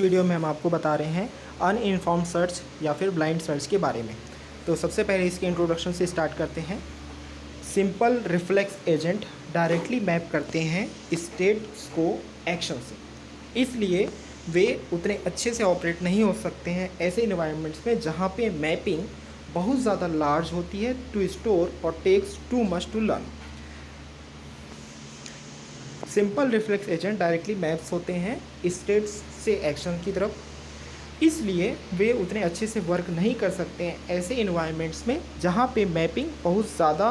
Video में हम आपको बता रहे हैं अनइन्फॉर्म्ड सर्च या फिर ब्लाइंड सर्च के बारे में। तो सबसे पहले इसके इंट्रोडक्शन से स्टार्ट करते हैं। Simple reflex agent directly map करते हैं स्टेट्स को एक्शन से, इसलिए वे उतने अच्छे से ऑपरेट नहीं हो सकते हैं ऐसे इन्वायरमेंट्स में जहाँ पे मैपिंग बहुत ज़्यादा लार्ज होती है टू स्टोर और takes too much to learn. Simple reflex agent directly maps होते हैं स्टेट्स से एक्शन की तरफ, इसलिए वे उतने अच्छे से वर्क नहीं कर सकते हैं ऐसे इन्वायरमेंट्स में जहाँ पे मैपिंग बहुत ज़्यादा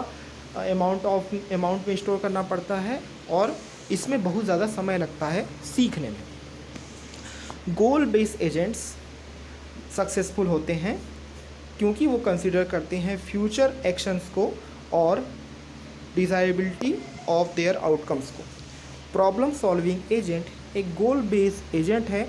अमाउंट में स्टोर करना पड़ता है और इसमें बहुत ज़्यादा समय लगता है सीखने में। गोल बेस्ड एजेंट्स सक्सेसफुल होते हैं क्योंकि वो कंसिडर करते हैं फ्यूचर एक्शंस को और डिज़ायरेबिलिटी ऑफ देयर आउटकम्स को। प्रॉब्लम सॉल्विंग एजेंट एक गोल बेस्ड एजेंट है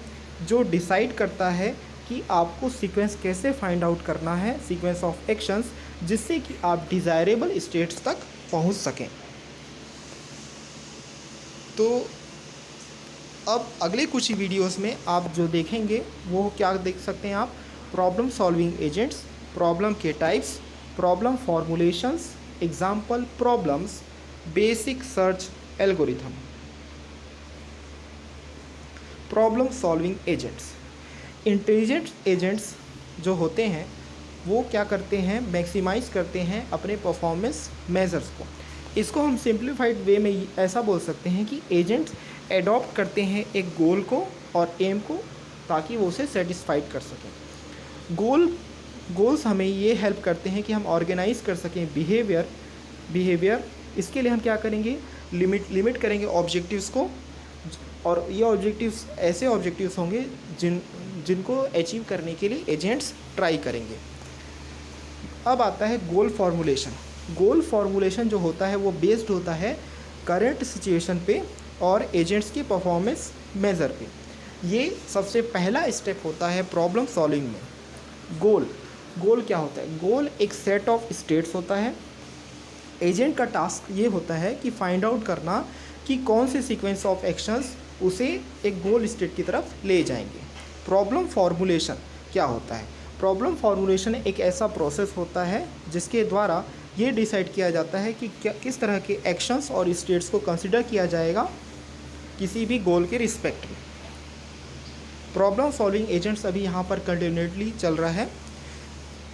जो डिसाइड करता है कि आपको सीक्वेंस कैसे फाइंड आउट करना है, सीक्वेंस ऑफ एक्शंस, जिससे कि आप डिज़ायरेबल स्टेट्स तक पहुंच सकें। तो अब अगले कुछ वीडियोस में आप जो देखेंगे वो क्या देख सकते हैं आप, प्रॉब्लम सॉल्विंग एजेंट्स, प्रॉब्लम के types, problem formulations, example problems, basic search algorithm. Problem solving agents, intelligent agents जो होते हैं वो क्या करते हैं, मैक्सिमाइज़ करते हैं अपने परफॉर्मेंस मेजर्स को। इसको हम सिंप्लीफाइड वे में ऐसा बोल सकते हैं कि एजेंट्स एडॉप्ट करते हैं एक गोल को और एम को ताकि वो उसे सेटिस्फाइड कर सकें। गोल्स हमें ये हेल्प करते हैं कि हम ऑर्गेनाइज कर सकें बिहेवियर। इसके लिए हम क्या करेंगे, लिमिट करेंगे ऑब्जेक्टिव्स को, और ये ऑब्जेक्टिव्स ऐसे ऑब्जेक्टिव्स होंगे जिनको अचीव करने के लिए एजेंट्स ट्राई करेंगे। अब आता है गोल फॉर्मुलेशन। गोल फॉर्मुलेशन जो होता है वो बेस्ड होता है करंट सिचुएशन पे और एजेंट्स के परफॉर्मेंस मेज़र पे। ये सबसे पहला स्टेप होता है प्रॉब्लम सॉल्विंग में। गोल क्या होता है, गोल एक सेट ऑफ स्टेट्स होता है। एजेंट का टास्क ये होता है कि फाइंड आउट करना कि कौन से सीक्वेंस ऑफ एक्शंस उसे एक गोल स्टेट की तरफ ले जाएंगे। प्रॉब्लम फॉर्मुलेशन क्या होता है, प्रॉब्लम फॉर्मुलेशन एक ऐसा प्रोसेस होता है जिसके द्वारा ये डिसाइड किया जाता है कि किस तरह के एक्शंस और स्टेट्स को कंसिडर किया जाएगा किसी भी गोल के रिस्पेक्ट में। प्रॉब्लम सॉल्विंग एजेंट्स अभी यहाँ पर कंटिन्यूसली चल रहा है।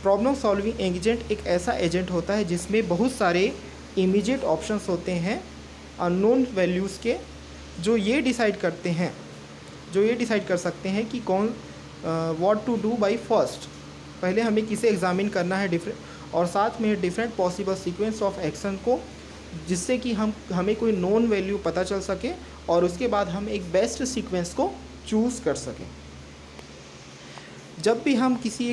प्रॉब्लम सॉल्विंग एजेंट एक ऐसा एजेंट होता है जिसमें बहुत सारे इमीडिएट ऑप्शंस होते हैं अननोन वैल्यूज़ के, जो ये डिसाइड कर सकते हैं कि कौन what to do by first. पहले हमें किसे एग्जामिन करना है और साथ में different possible sequence of action को, जिससे कि हमें कोई नोन वैल्यू पता चल सके और उसके बाद हम एक बेस्ट सीक्वेंस को चूज़ कर सकें। जब भी हम किसी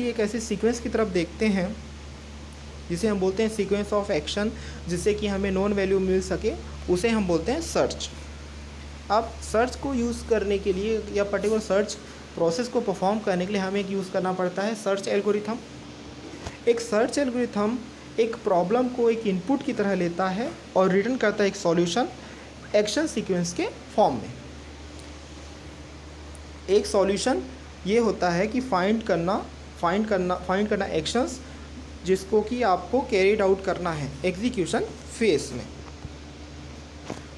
एक ऐसे सीक्वेंस की तरफ देखते हैं जिसे हम बोलते हैं सीक्वेंस ऑफ एक्शन, जिससे कि हमें नोन वैल्यू मिल सके, उसे हम बोलते हैं सर्च। अब सर्च को यूज़ करने के लिए या पर्टिकुलर सर्च प्रोसेस को परफॉर्म करने के लिए हमें एक यूज़ करना पड़ता है सर्च एल्गोरिथम। एक सर्च एल्गोरिथम एक प्रॉब्लम को एक इनपुट की तरह लेता है और रिटर्न करता है एक सॉल्यूशन एक्शन सीक्वेंस के फॉर्म में। एक सॉल्यूशन ये होता है कि फाइंड करना एक्शंस जिसको कि आपको कैरीड आउट करना है एग्जीक्यूशन फेस में।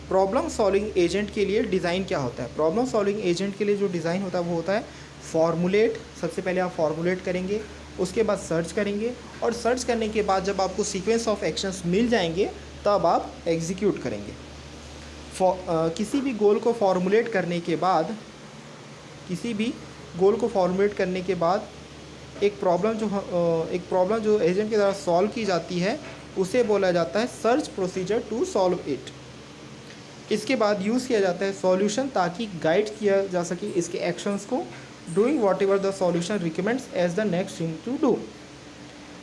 प्रॉब्लम सॉल्विंग एजेंट के लिए डिज़ाइन क्या होता है, प्रॉब्लम सॉल्विंग एजेंट के लिए जो डिज़ाइन होता है वो होता है फॉर्मुलेट। सबसे पहले आप फॉर्मुलेट करेंगे, उसके बाद सर्च करेंगे, और सर्च करने के बाद जब आपको सीक्वेंस ऑफ एक्शंस मिल जाएंगे तब आप एग्जीक्यूट करेंगे। किसी भी गोल को फॉर्मुलेट करने के बाद एक प्रॉब्लम जो एजेंट के द्वारा सॉल्व की जाती है उसे बोला जाता है search procedure to solve it. इसके बाद यूज़ किया जाता है सॉल्यूशन ताकि गाइड किया जा सके इसके एक्शंस को, doing whatever the solution recommends as the next thing to do.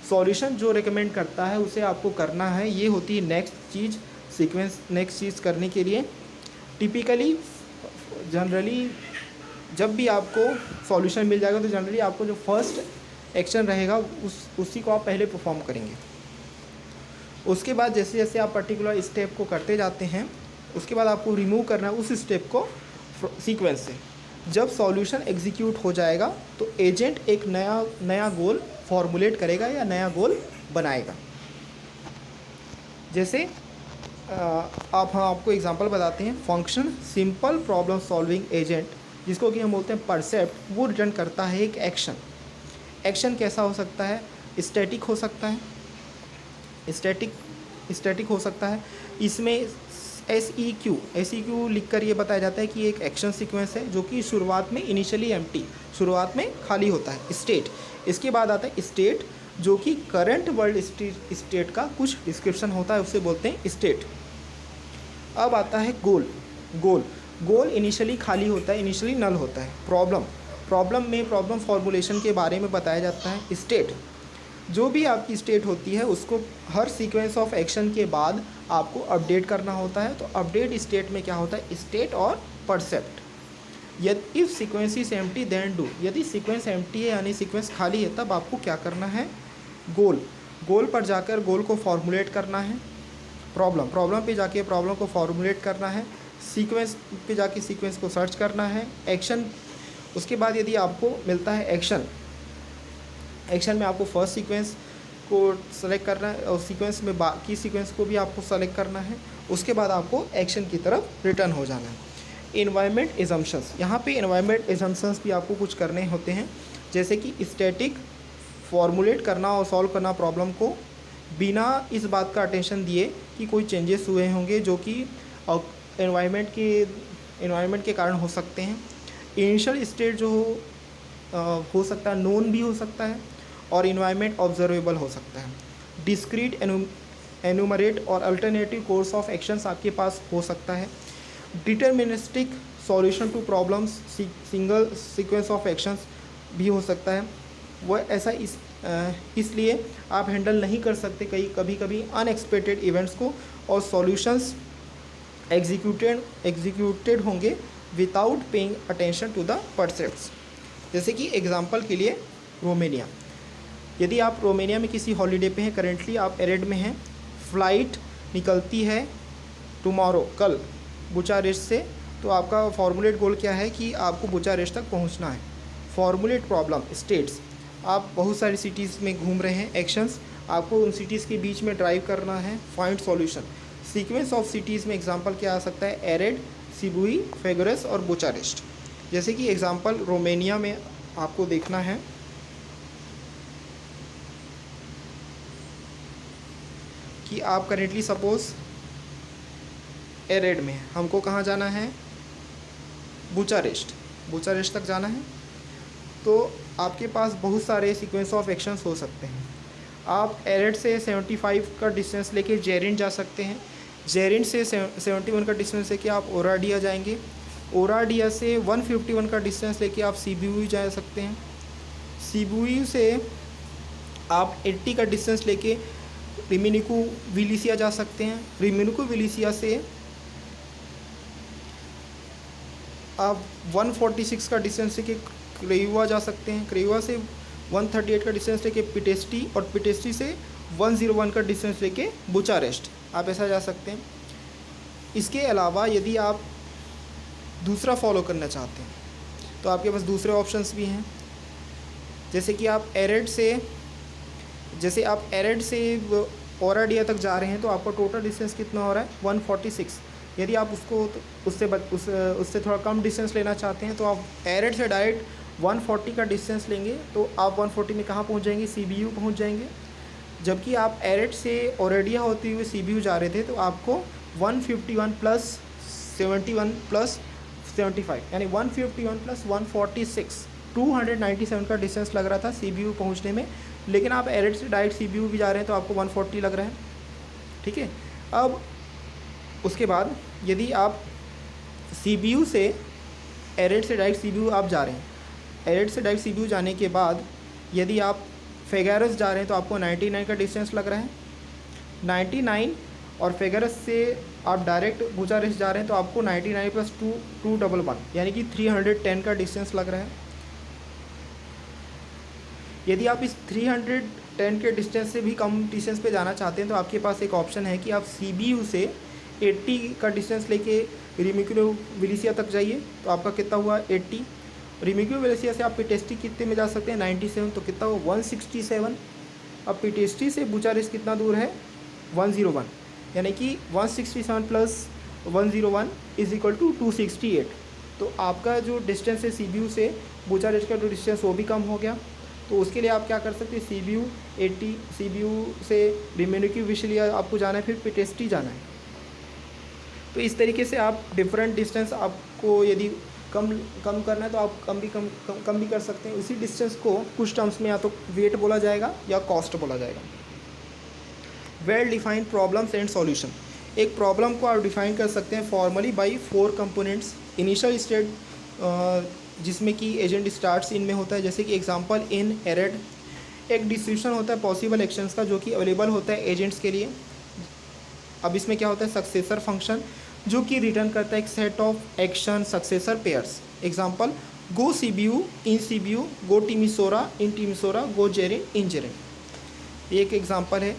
Solution जो रिकमेंड करता है उसे आपको करना है, ये होती है नेक्स्ट चीज़ करने के लिए। टिपिकली जनरली जब भी आपको सॉल्यूशन मिल जाएगा तो जनरली आपको जो फर्स्ट एक्शन रहेगा उसी को आप पहले परफॉर्म करेंगे। उसके बाद जैसे जैसे आप पर्टिकुलर स्टेप को करते जाते हैं उसके बाद आपको रिमूव करना है उस स्टेप को सीक्वेंस से। जब सॉल्यूशन एग्जीक्यूट हो जाएगा तो एजेंट एक नया गोल फॉर्मुलेट करेगा या नया गोल बनाएगा। जैसे हम आपको एग्जांपल बताते हैं। Function simple problem solving agent, जिसको कि हम बोलते हैं परसेप्ट, वो रिटर्न करता है एक एक्शन। एक्शन कैसा हो सकता है? स्टैटिक हो सकता है, स्टैटिक हो सकता है। इसमें SEQ लिख कर ये बताया जाता है कि एक एक्शन सीक्वेंस है जो कि शुरुआत में इनिशियली एम्प्टी, शुरुआत में खाली होता है, स्टेट। इसके बाद आता है स्टेट, जो कि करंट वर्ल्ड स्टेट का कुछ डिस्क्रिप्शन होता है, उससे बोलते हैं स्टेट। अब आता है गोल इनिशियली खाली होता है, इनिशियली नल होता है। प्रॉब्लम में प्रॉब्लम फॉर्मुलेशन के बारे में बताया जाता है। स्टेट, जो भी आपकी स्टेट होती है उसको हर सीक्वेंस ऑफ एक्शन के बाद आपको अपडेट करना होता है। तो अपडेट स्टेट में क्या होता है? स्टेट और परसेप्ट। यदि if sequence is empty then do, यदि सीक्वेंस एम्प्टी है यानी सीक्वेंस खाली है, तब आपको क्या करना है? गोल पर जाकर गोल को फॉर्मुलेट करना है। प्रॉब्लम पे जाके प्रॉब्लम को फॉर्मुलेट करना है। सीक्वेंस पे जाके सीक्वेंस को सर्च करना है। एक्शन, उसके बाद यदि आपको मिलता है एक्शन में आपको फर्स्ट सीक्वेंस को सेलेक्ट करना है और सीक्वेंस में बाकी सीक्वेंस को भी आपको सेलेक्ट करना है। उसके बाद आपको एक्शन की तरफ रिटर्न हो जाना है। एनवायरनमेंट एजम्पशंस, यहाँ पे एनवायरनमेंट एजम्पशंस भी आपको कुछ करने होते हैं, जैसे कि स्टैटिक फॉर्मुलेट करना और सॉल्व करना प्रॉब्लम को बिना इस बात का अटेंशन दिए कि कोई चेंजेस हुए होंगे जो कि एनवायरनमेंट के कारण हो सकते हैं। इनिशियल स्टेट जो हो सकता है नोन भी हो सकता है और इन्वायरमेंट ऑब्जर्वेबल हो सकता है। डिस्क्रीट एनुमरेट और अल्टरनेटिव कोर्स ऑफ एक्शंस आपके पास हो सकता है। Deterministic solution to problems, single sequence of actions भी हो सकता है। वह ऐसा इसलिए आप हैंडल नहीं कर सकते कभी अनएक्सपेक्टेड इवेंट्स को, और सॉल्यूशंस एग्जीक्यूटेड होंगे without paying attention to the percepts. जैसे कि एग्जांपल के लिए रोमेनिया, यदि आप रोमेनिया में किसी हॉलीडे पे हैं, करेंटली आप एरेड में हैं, फ़्लाइट निकलती है टुमारो, कल, बुचारेस्ट से, तो आपका फॉर्मुलेट गोल क्या है कि आपको बुचारेस्ट तक पहुंचना है। फॉर्मुलेट प्रॉब्लम स्टेट्स, आप बहुत सारी सिटीज़ में घूम रहे हैं, एक्शंस, आपको उन सिटीज़ के बीच में ड्राइव करना है। Find solution, sequence of cities में एग्जांपल क्या आ सकता है? एरेड, सिबुई, फेगरेस और बुचारेस्ट। जैसे कि एग्जांपल रोमेनिया में आपको देखना है कि आप करेंटली सपोज एरेड में हैं, हमको कहाँ जाना है? बुचारेस्ट तक जाना है। तो आपके पास बहुत सारे सीक्वेंस ऑफ एक्शंस हो सकते हैं। आप एरेड से 75 का डिस्टेंस लेके जेरिन जा सकते हैं। जेरिन से 71 का डिस्टेंस लेके आप ओराडिया जाएंगे। ओराडिया से 151 का डिस्टेंस लेके आप सिबुई जा सकते हैं। सिबुई से आप 80 का डिस्टेंस लेके रिमिनिकू विलिसिया जा सकते हैं। रिमिनिकू विलिसिया से आप 146 का डिस्टेंस लेके क्रेयुआ जा सकते हैं। क्रेयुआ से 138 का डिस्टेंस लेके पिटेस्टी, और पिटेस्टी से 101 का डिस्टेंस लेके बुचारेस्ट, आप ऐसा जा सकते हैं। इसके अलावा यदि आप दूसरा फॉलो करना चाहते हैं तो आपके पास दूसरे ऑप्शंस भी हैं। जैसे कि आप एरेड से ओराडिया तक जा रहे हैं तो आपका टोटल डिस्टेंस कितना हो रहा है? 146। यदि आप उससे थोड़ा कम डिस्टेंस लेना चाहते हैं तो आप एरेड से डायरेक्ट 140 का डिस्टेंस लेंगे, तो आप 140 में कहाँ पहुँच जाएंगे? सीबीयू पहुँच जाएंगे। जबकि आप एरेड से ओराडिया होते हुए सीबीयू जा रहे थे तो आपको 151 प्लस 71 प्लस 75 यानी 151 प्लस 146 297 का डिस्टेंस लग रहा था सीबीयू पहुंचने में। लेकिन आप एरेड से डायरेक्ट सीबीयू भी जा रहे हैं तो आपको 140 लग रहा है। ठीक है। अब उसके बाद यदि आप सीबीयू से एरेड से डायरेक्ट सीबीयू आप जा रहे हैं, एरेड से डायरेक्ट सीबीयू जाने के बाद यदि आप फेगेरस जा रहे हैं तो आपको 99 का डिस्टेंस लग रहा है। 99 और फेगेरस से आप डायरेक्ट बुचारेस्ट जा रहे हैं तो आपको 99 प्लस 211 यानी कि 310 का डिस्टेंस लग रहा है। यदि आप इस 310 के डिस्टेंस से भी कम डिस्टेंस पे जाना चाहते हैं तो आपके पास एक ऑप्शन है कि आप सीबीयू से 80 का डिस्टेंस लेके रिमिक्रो विलिसिया तक जाइए। तो आपका कितना हुआ? 80। रिमिक्यू वेलेसिया से आप पिटेस्टी कितने में जा सकते हैं 97, तो कितना हो 167। अब पिटेस्टी से बुचारेस्ट कितना दूर है 101, यानी कि 167 प्लस 101 इज इक्वल टू 268। तो आपका जो डिस्टेंस है सीबीयू से बुचारेस्ट का जो डिस्टेंस वो भी कम हो गया। तो उसके लिए आप क्या कर सकते हैं, सीबीयू 80, सीबीयू से रिमिक्यू वेलेसिया आपको जाना है, फिर पिटेस्टी जाना है। तो इस तरीके से आप डिफरेंट डिस्टेंस आपको यदि कम करना है तो आप कम भी कर सकते हैं। उसी डिस्टेंस को कुछ टर्म्स में या तो वेट बोला जाएगा या कॉस्ट बोला जाएगा। Well defined problems and solution. एक प्रॉब्लम को आप डिफाइन कर सकते हैं formally by 4 components. Initial state जिसमें कि एजेंट स्टार्ट्स इन में होता है, जैसे कि एग्जांपल इन एरर। एक डिस्क्रिप्शन होता है पॉसिबल एक्शंस का जो कि अवेलेबल होता है एजेंट्स के लिए। अब इसमें क्या होता है सक्सेसर फंक्शन जो कि रिटर्न करता है एक set of action successor pairs. Example go Sibiu in Sibiu, go Timisoara in Timisoara, go Zerind in Zerind. एक एग्जांपल है।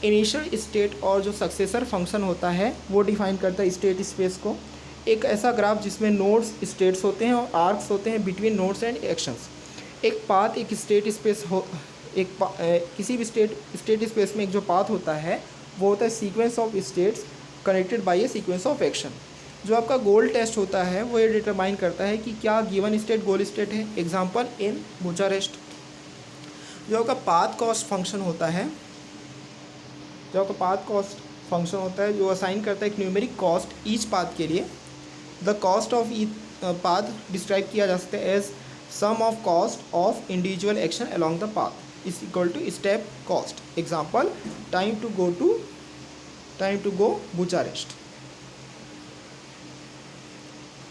इनिशियल स्टेट और जो सक्सेसर फंक्शन होता है वो डिफाइन करता है स्टेट स्पेस को। एक ऐसा ग्राफ जिसमें नोड्स स्टेट्स होते हैं और आर्क्स होते हैं बिटवीन नोड्स एंड एक्शंस। एक पाथ एक स्टेट स्पेस हो, किसी भी स्टेट स्पेस में एक जो पाथ होता है वो होता है sequence of states connected by A sequence of action. जो आपका गोल टेस्ट होता है वो ये डिटरमाइन करता है कि क्या गिवन स्टेट गोल स्टेट है। Example in Bucharest. जो आपका पाथ कॉस्ट फंक्शन होता है, जो असाइन करता है एक न्यूमेरिक कॉस्ट ईच पाथ के लिए। The cost of each path describe किया जा सकता है as sum of cost of individual action along the path is equal to step cost. Example time to go Bucharest.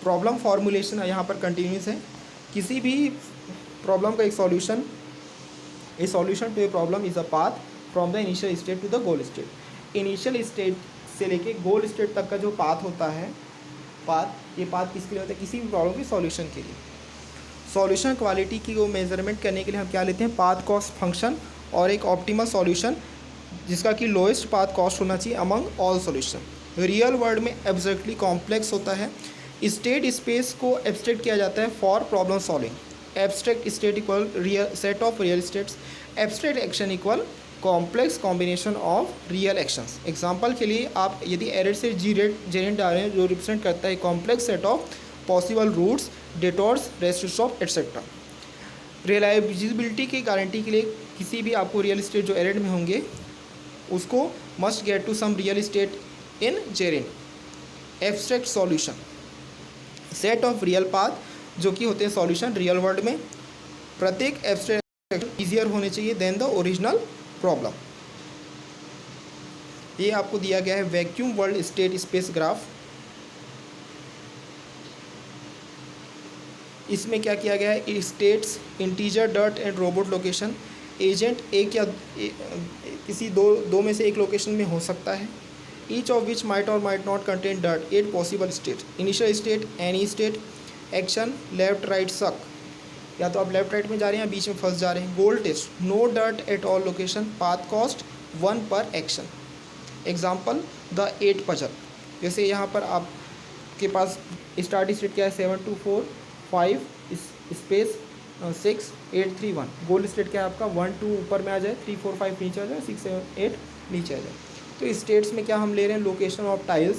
Problem formulation यहाँ पर continuous है। किसी भी प्रॉब्लम का एक solution, a solution to a problem is a path from the initial state to the goal state. Initial state से लेके गोल state तक का जो पाथ होता है, ये पाथ किसके लिए होता है, किसी भी प्रॉब्लम के सॉल्यूशन के लिए। सॉल्यूशन क्वालिटी की वो मेजरमेंट करने के लिए हम क्या लेते हैं, पाथ कॉस्ट फंक्शन और एक ऑप्टिमल सॉल्यूशन जिसका कि लोएस्ट पाथ कॉस्ट होना चाहिए among all solution. Real world में एब्स्ट्रैक्टली कॉम्प्लेक्स होता है। स्टेट स्पेस को एब्स्ट्रैक्ट किया जाता है for problem solving. Abstract state equal real set of real states. Abstract action equal complex combination of real actions. Example के लिए आप यदि एरर से जेरेंट डाल रहे हैं जो रिप्रेजेंट करता है complex set of possible routes, detours, rests of etcetera. Reliability की गारंटी के लिए किसी भी आपको रियल स्टेट जो एरर में होंगे उसको must get to some real state in जेरिन। Abstract solution set of real path जो कि होते हैं सॉल्यूशन रियल वर्ल्ड में। प्रत्येक एब्स्ट्रैक्ट ईजियर होने चाहिए देन द ओरिजिनल प्रॉब्लम। ये आपको दिया गया है vacuum world state space graph. इसमें क्या किया गया है, states, integer, dirt and robot location. Agent एक या किसी दो में से एक लोकेशन में हो सकता है। ईच ऑफ विच माइट और might not contain dirt. 8 possible state. Initial state any state. Action left right सक, या तो आप लेफ्ट राइट में जा रहे हैं या बीच में फंस जा रहे हैं। Goal test no dirt at all location. Path cost 1 पर एक्शन। Example the 8 puzzle. जैसे यहाँ पर आपके पास स्टार्ट स्टेट क्या है 7 2 4 5 स्पेस 6 8 3 1। गोल स्टेट क्या है आपका 1 2 ऊपर में आ जाए, 3 4 5 नीचे आ जाए, 6 7 8 नीचे आ जाए। तो स्टेट्स में क्या हम ले रहे हैं location of tiles.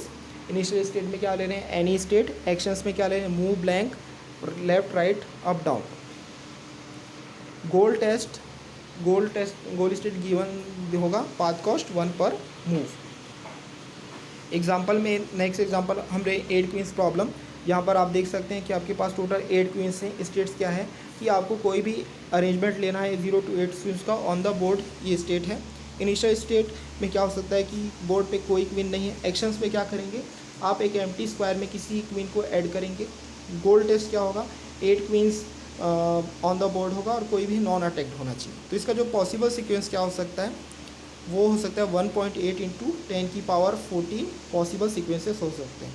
Initial state में क्या ले रहे हैं एनी स्टेट। एक्शंस में क्या ले रहे हैं move blank, left right up down. Goal state given होगा पाथ कॉस्ट 1 पर मूव। एग्जाम्पल में नेक्स्ट एग्जाम्पल हम रहे 8 क्वींस प्रॉब्लम। यहाँ पर आप देख सकते हैं कि आपके पास टोटल 8 क्वींस हैं। स्टेट्स क्या है कि आपको कोई भी अरेंजमेंट लेना है 0 to 8 क्वींस का ऑन द बोर्ड, ये स्टेट है। इनिशियल स्टेट में क्या हो सकता है कि बोर्ड पे कोई क्वीन नहीं है। एक्शंस में क्या करेंगे, आप एक एम्प्टी स्क्वायर में किसी क्वीन को ऐड करेंगे। गोल टेस्ट क्या होगा 8 क्वींस ऑन द बोर्ड होगा और कोई भी नॉन अटैक्ड होना चाहिए। तो इसका जो पॉसिबल सीक्वेंस क्या हो सकता है वो हो सकता है 1.8 × 10⁻14 पॉसिबल सीक्वेंसेस हो सकते हैं।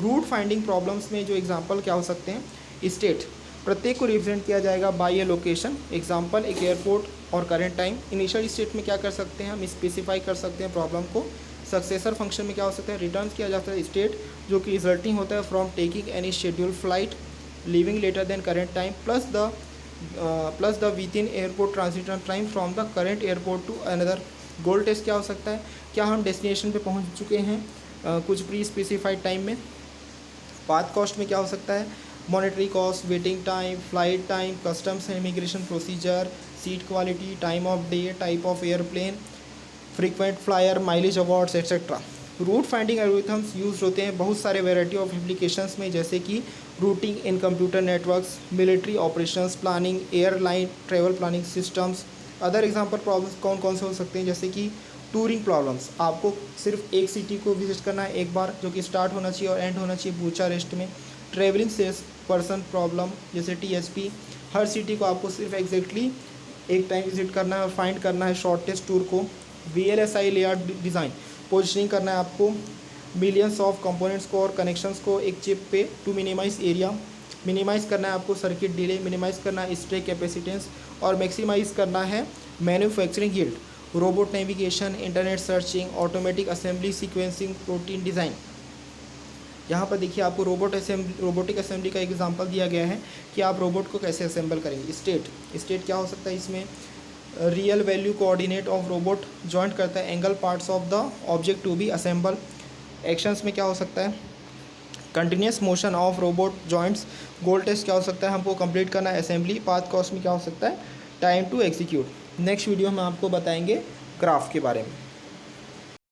रूट फाइंडिंग प्रॉब्लम्स में जो एग्जांपल क्या हो सकते हैं, स्टेट प्रत्येक को रिप्रेजेंट किया जाएगा बाय ए लोकेशन। एग्जांपल एक एयरपोर्ट और करंट टाइम। इनिशियल स्टेट में क्या कर सकते हैं हम स्पेसिफाई कर सकते हैं प्रॉब्लम को। सक्सेसर फंक्शन में क्या हो सकता है रिटर्न किया जाता है स्टेट जो कि रिजल्टिंग होता है from taking any schedule flight. Leaving later than current time plus the within airport transition time from the current airport to another. Goal test क्या हो सकता है, क्या हम डेस्टिनेशन पे पहुंच चुके हैं कुछ प्री स्पेसिफाइड टाइम में। पाथ कॉस्ट में क्या हो सकता है, monetary cost, waiting time, flight time, customs and immigration procedure, seat quality, time of day, type of airplane, frequent flyer, mileage awards etcetera. Route finding algorithms use होते हैं बहुत सारे वेराइटी ऑफ एप्लीकेशंस में, जैसे कि rooting in computer networks, military operations planning, airline travel planning systems. Other example problems कौन कौन से हो सकते हैं, जैसे कि टूरिंग प्रॉब्लम्स, आपको सिर्फ एक सिटी को विजिट करना है एक बार, जो कि स्टार्ट होना चाहिए और एंड होना चाहिए बुचारेस्ट में। ट्रेवलिंग सेल्स पर्सन प्रॉब्लम जैसे TSP, हर सिटी को आपको सिर्फ एग्जैक्टली एक टाइम विजिट करना है और फाइंड करना है शॉर्टेस्ट टूर को। VLSI लेआउट डिज़ाइन, पोजिशनिंग करना है आपको मिलियंस ऑफ कंपोनेंट्स को और कनेक्शंस को एक चिप पे टू मिनिमाइज एरिया। मिनिमाइज़ करना है आपको सर्किट डिले, मिनिमाइज़ करना है स्ट्रे कैपेसिटेंस और मैक्सिमाइज़ करना है manufacturing yield. Robot navigation, internet searching, automatic assembly sequencing, protein design. यहाँ पर देखिए आपको रोबोटिक असेंबली का एग्जांपल दिया गया है कि आप रोबोट को कैसे असेंबल करेंगे। स्टेट क्या हो सकता है इसमें, real value coordinate of robot joint करता है angle parts of the object to be assemble. Actions में क्या हो सकता है, continuous motion of robot joints. Goal test क्या हो सकता है, हमको कंप्लीट करना है असेंबली। पाथ कॉस्ट में क्या हो सकता है, time to execute. Next video में आपको बताएंगे ग्राफ के बारे में।